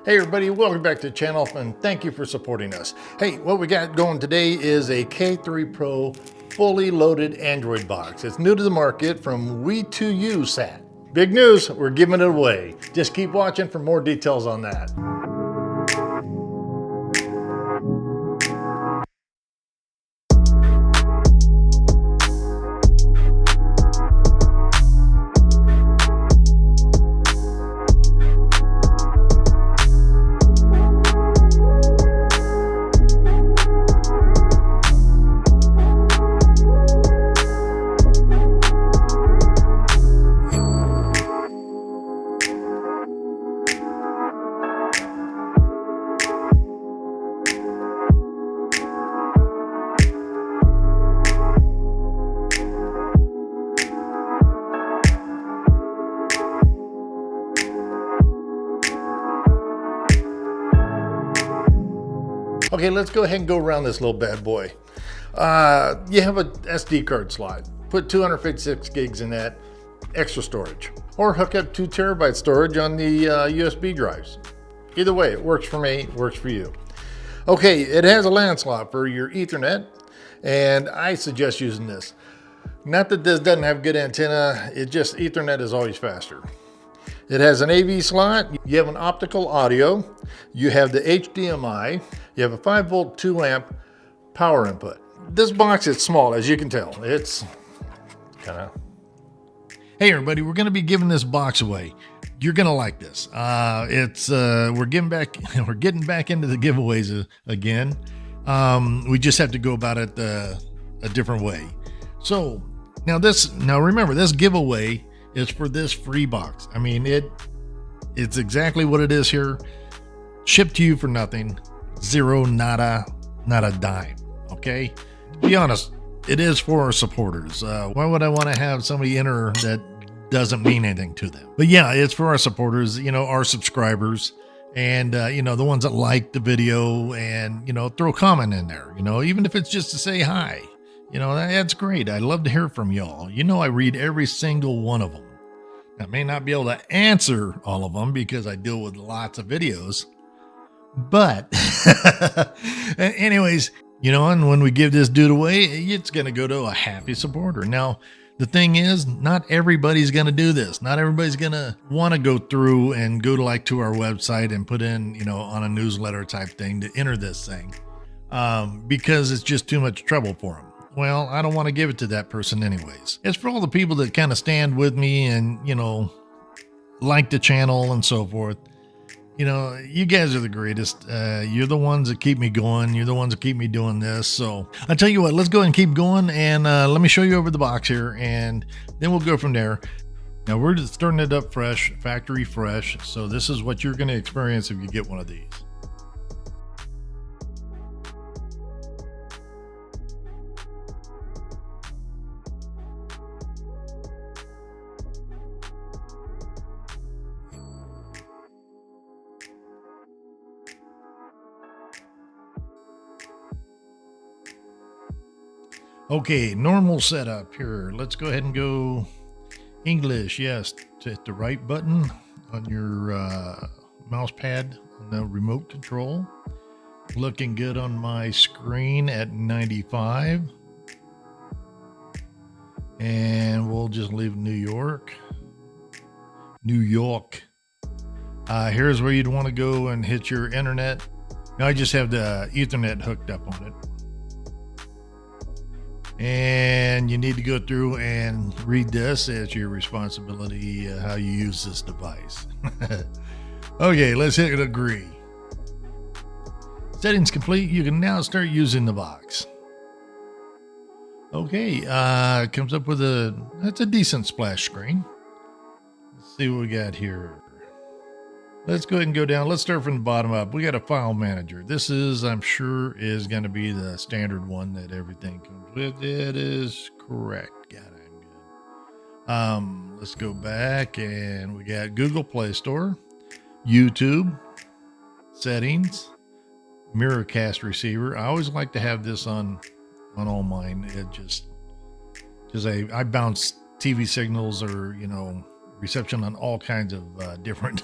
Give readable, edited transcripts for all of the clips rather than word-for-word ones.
Hey everybody, welcome back to the channel and thank you for supporting us. Hey, what we got going today is a K3 Pro fully loaded Android box. It's new to the market from We2U-Sat. Big news, we're giving it away. Just keep watching for more details on that. Okay, let's go ahead and go around this little bad boy. You have a SD card slot. Put 256 gigs in that, extra storage. Or hook up 2 terabyte storage on the USB drives. Either way, it works for me, works for you. Okay, it has a LAN slot for your Ethernet, and I suggest using this. Not that this doesn't have good antenna, it just Ethernet is always faster. It has an AV slot, you have an optical audio, you have the HDMI, you have a 5 volt 2 amp power input. This box is small, as you can tell. It's kind of... Hey everybody, we're going to be giving this box away. You're going to like this. We're getting back into the giveaways again. We just have to go about it a different way. So now remember, this giveaway is for this free box. I mean, it's exactly what it is here. Shipped to you for nothing. Zero, nada, not a dime. Okay? To be honest, it is for our supporters. Why would I want to have somebody enter that doesn't mean anything to them? But yeah, it's for our supporters, our subscribers, and the ones that like the video and, throw a comment in there, even if it's just to say hi. That's great. I love to hear from y'all. I read every single one of them. I may not be able to answer all of them because I deal with lots of videos, but anyways, and when we give this dude away, it's going to go to a happy supporter. Now, the thing is, not everybody's going to do this. Not everybody's going to want to go through and go to our website and put in, on a newsletter type thing to enter this thing, because it's just too much trouble for them. Well, I don't want to give it to that person anyways. It's for all the people that kind of stand with me and, like the channel and so forth. You guys are the greatest. You're the ones that keep me going. You're the ones that keep me doing this. So I tell you what, let's go ahead and keep going. And let me show you over the box here, and then we'll go from there. Now we're just starting it up fresh, factory fresh. So this is what you're going to experience if you get one of these. Okay, normal setup here. Let's go ahead and go English. Yes, hit the right button on your mouse pad on the remote control. Looking good on my screen at 95. And we'll just leave New York. New York. Here's where you'd want to go and hit your internet. Now I just have the Ethernet hooked up on it. And you need to go through and read this. It's your responsibility how you use this device. Okay, let's hit agree. Settings complete. You can now start using the box. Okay, it comes up with that's a decent splash screen. Let's see what we got here. Let's go ahead and go down. Let's start from the bottom up. We got a file manager. This is, I'm sure, is going to be the standard one that everything comes with. It is correct. God, I'm good. Let's go back, and we got Google Play Store, YouTube, settings, Miracast receiver. I always like to have this on all mine. It just because I bounce TV signals or reception on all kinds of different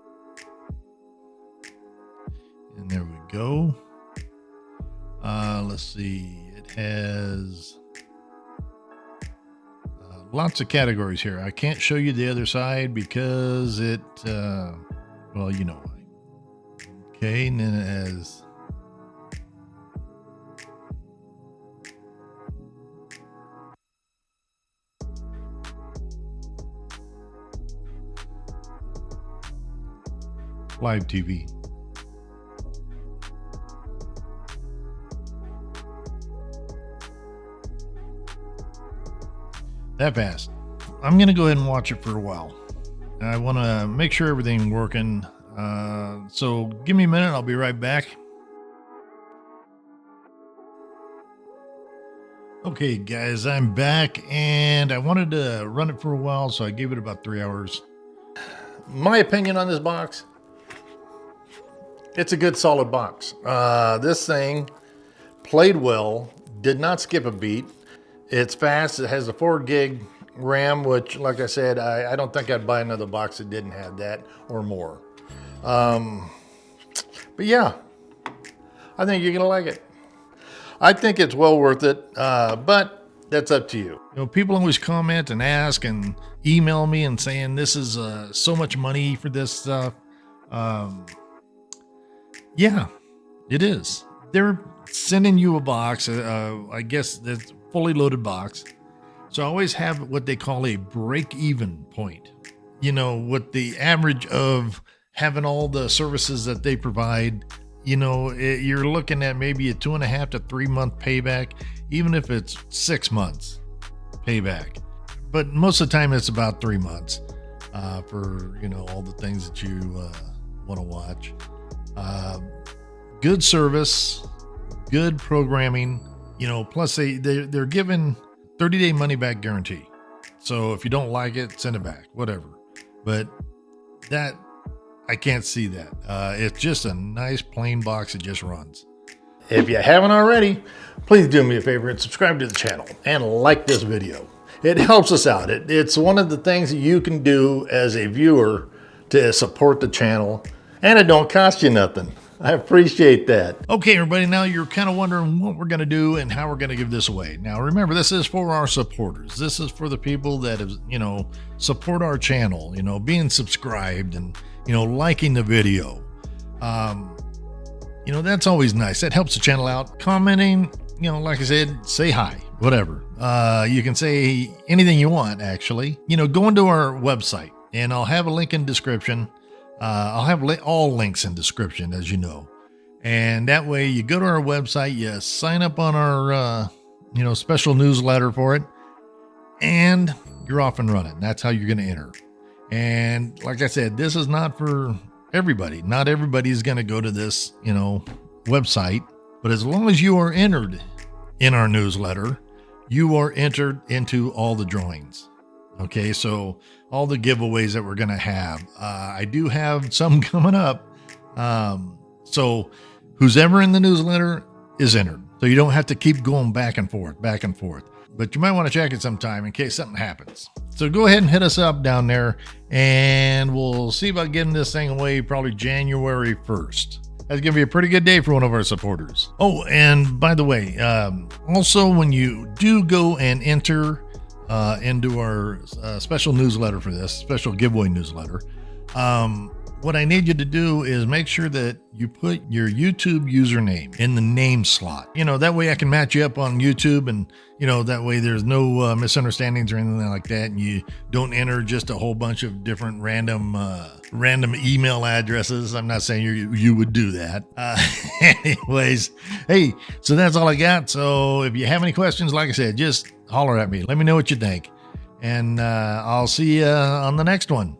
And there we go. Let's see. It has lots of categories here. I can't show you the other side because it, well, you know why. Okay, and then it has live TV. That fast. I'm going to go ahead and watch it for a while. I want to make sure everything's working. So give me a minute. I'll be right back. Okay, guys, I'm back and I wanted to run it for a while, so I gave it about 3 hours. My opinion on this box, it's a good solid box. This thing played well, did not skip a beat. It's fast. It has a 4 gig RAM, which, like I said, I don't think I'd buy another box that didn't have that or more. But yeah, I think you're gonna like it. I think it's well worth it, but that's up to you. You know, people always comment and ask and email me and saying this is so much money for this stuff. Yeah, it is. They're sending you a box, I guess that's fully loaded box. So I always have what they call a break-even point. You know, what the average of having all the services that they provide, you know, you're looking at maybe a 2.5 to 3 month payback, even if it's 6 months payback. But most of the time it's about 3 months for, you know, all the things that you want to watch. Good service, good programming, you know, plus they're given 30-day money back guarantee. So if you don't like it, send it back, whatever. But that, I can't see that. It's just a nice plain box that just runs. If you haven't already, please do me a favor and subscribe to the channel and like this video. It helps us out. It's one of the things that you can do as a viewer to support the channel, and it don't cost you nothing. I appreciate that. Okay, everybody, now you're kind of wondering what we're going to do and how we're going to give this away. Now, remember, this is for our supporters. This is for the people that have, you know, support our channel, you know, being subscribed and, you know, liking the video. You know, that's always nice. That helps the channel out. Commenting, you know, like I said, say hi, whatever. You can say anything you want, actually. You know, go into our website, and I'll have a link in description. I'll have all links in description, as you know. And that way you go to our website, you sign up on our, you know, special newsletter for it, and you're off and running. That's how you're going to enter. And like I said, this is not for everybody. Not everybody's going to go to this, you know, website. But as long as you are entered in our newsletter, you are entered into all the drawings. Okay, so all the giveaways that we're going to have. I do have some coming up. So who's ever in the newsletter is entered. So you don't have to keep going back and forth. But you might want to check it sometime in case something happens. So go ahead and hit us up down there, and we'll see about getting this thing away probably January 1st. That's going to be a pretty good day for one of our supporters. Oh, and by the way, also when you do go and enter into our special newsletter for this, special giveaway newsletter, what I need you to do is make sure that you put your YouTube username in the name slot. You know, that way I can match you up on YouTube, and, you know, that way there's no misunderstandings or anything like that, and you don't enter just a whole bunch of different random email addresses. I'm not saying you would do that. Anyways, hey, so that's all I got. So if you have any questions, like I said, just holler at me. Let me know what you think, and I'll see you on the next one.